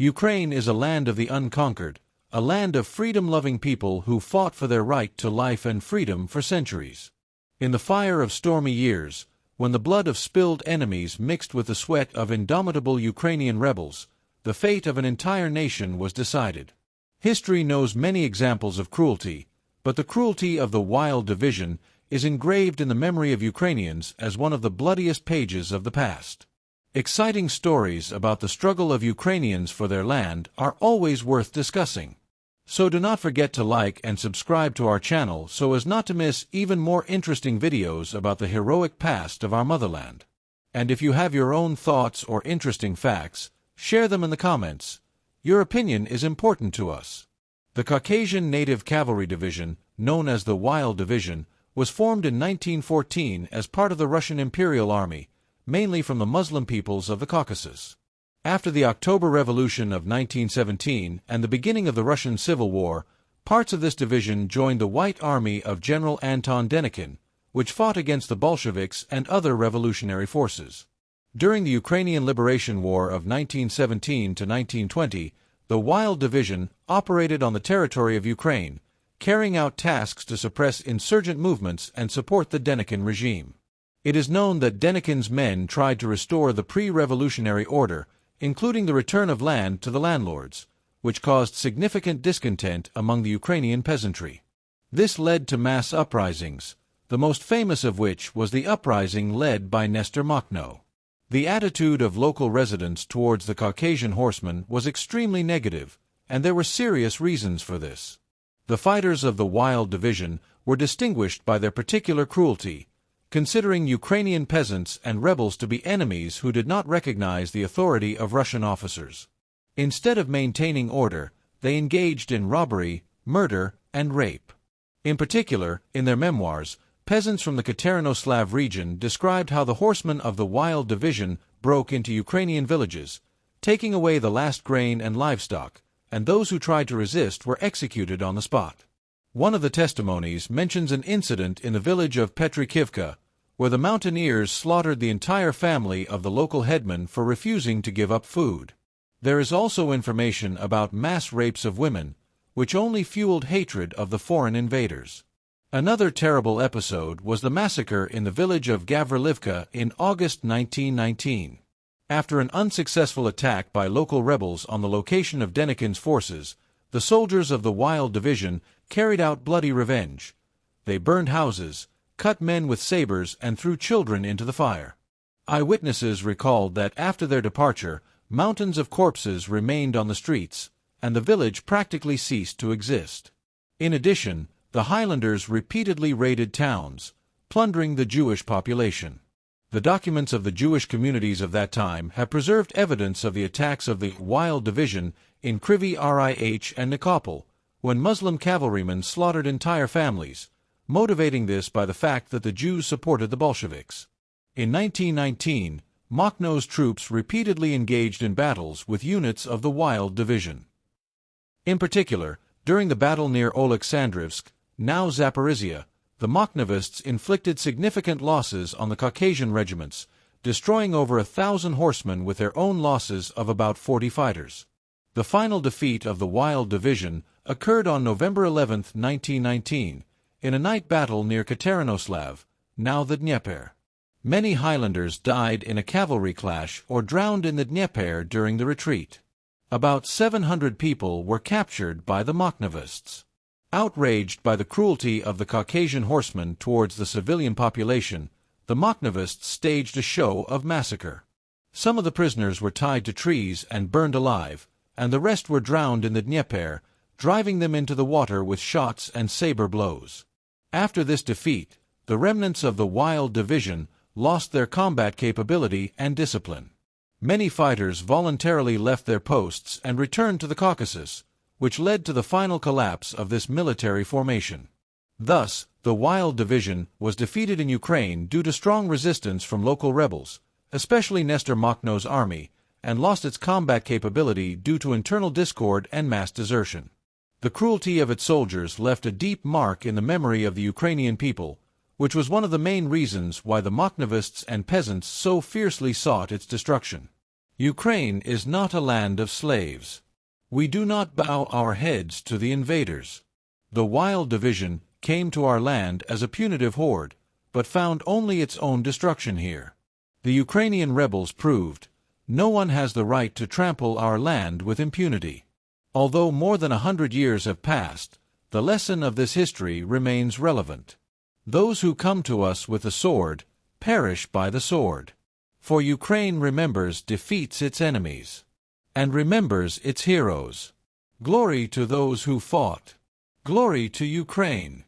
Ukraine is a land of the unconquered, a land of freedom-loving people who fought for their right to life and freedom for centuries. In the fire of stormy years, when the blood of spilled enemies mixed with the sweat of indomitable Ukrainian rebels, the fate of an entire nation was decided. History knows many examples of cruelty, but the cruelty of the wild division is engraved in the memory of Ukrainians as one of the bloodiest pages of the past. Exciting stories about the struggle of Ukrainians for their land are always worth discussing. So do not forget to like and subscribe to our channel so as not to miss even more interesting videos about the heroic past of our motherland. And if you have your own thoughts or interesting facts, share them in the comments. Your opinion is important to us. The Caucasian Native Cavalry Division, known as the Wild Division, was formed in 1914 as part of the Russian Imperial Army, mainly from the Muslim peoples of the Caucasus. After the October Revolution of 1917 and the beginning of the Russian Civil War, parts of this division joined the White Army of General Anton Denikin, which fought against the Bolsheviks and other revolutionary forces. During the Ukrainian Liberation War of 1917 to 1920, the Wild Division operated on the territory of Ukraine, carrying out tasks to suppress insurgent movements and support the Denikin regime. It is known that Denikin's men tried to restore the pre-revolutionary order, including the return of land to the landlords, which caused significant discontent among the Ukrainian peasantry. This led to mass uprisings, the most famous of which was the uprising led by Nestor Makhno. The attitude of local residents towards the Caucasian horsemen was extremely negative, and there were serious reasons for this. The fighters of the Wild Division were distinguished by their particular cruelty, considering Ukrainian peasants and rebels to be enemies who did not recognize the authority of Russian officers. Instead of maintaining order, they engaged in robbery, murder, and rape. In particular, in their memoirs, peasants from the Katerinoslav region described how the horsemen of the Wild Division broke into Ukrainian villages, taking away the last grain and livestock, and those who tried to resist were executed on the spot. One of the testimonies mentions an incident in the village of Petrikivka, where the mountaineers slaughtered the entire family of the local headman for refusing to give up food. There is also information about mass rapes of women, which only fueled hatred of the foreign invaders. Another terrible episode was the massacre in the village of Gavrilivka in August 1919. After an unsuccessful attack by local rebels on the location of Denikin's forces, the soldiers of the Wild Division carried out bloody revenge. They burned houses, cut men with sabers, and threw children into the fire. Eyewitnesses recalled that after their departure, mountains of corpses remained on the streets, and the village practically ceased to exist. In addition, the Highlanders repeatedly raided towns, plundering the Jewish population. The documents of the Jewish communities of that time have preserved evidence of the attacks of the Wild Division in Kryvyi Rih and Nikopol, when Muslim cavalrymen slaughtered entire families, motivating this by the fact that the Jews supported the Bolsheviks. In 1919, Makhno's troops repeatedly engaged in battles with units of the Wild Division. In particular, during the battle near Oleksandrivsk, now Zaporizhia, the Makhnovists inflicted significant losses on the Caucasian regiments, destroying over 1,000 horsemen with their own losses of about 40 fighters. The final defeat of the Wild Division occurred on November 11, 1919, in a night battle near Katerinoslav, now the Dnieper. Many Highlanders died in a cavalry clash or drowned in the Dnieper during the retreat. About 700 people were captured by the Makhnovists. Outraged by the cruelty of the Caucasian horsemen towards the civilian population, the Makhnovists staged a show of massacre. Some of the prisoners were tied to trees and burned alive, and the rest were drowned in the Dnieper, driving them into the water with shots and saber blows. After this defeat, the remnants of the Wild Division lost their combat capability and discipline. Many fighters voluntarily left their posts and returned to the Caucasus, which led to the final collapse of this military formation. Thus, the Wild Division was defeated in Ukraine due to strong resistance from local rebels, especially Nestor Makhno's army, and lost its combat capability due to internal discord and mass desertion. The cruelty of its soldiers left a deep mark in the memory of the Ukrainian people, which was one of the main reasons why the Makhnovists and peasants so fiercely sought its destruction. Ukraine is not a land of slaves. We do not bow our heads to the invaders. The wild division came to our land as a punitive horde, but found only its own destruction here. The Ukrainian rebels proved, no one has the right to trample our land with impunity. Although more than 100 years have passed, the lesson of this history remains relevant. Those who come to us with a sword perish by the sword. For Ukraine remembers defeats its enemies, and remembers its heroes. Glory to those who fought. Glory to Ukraine.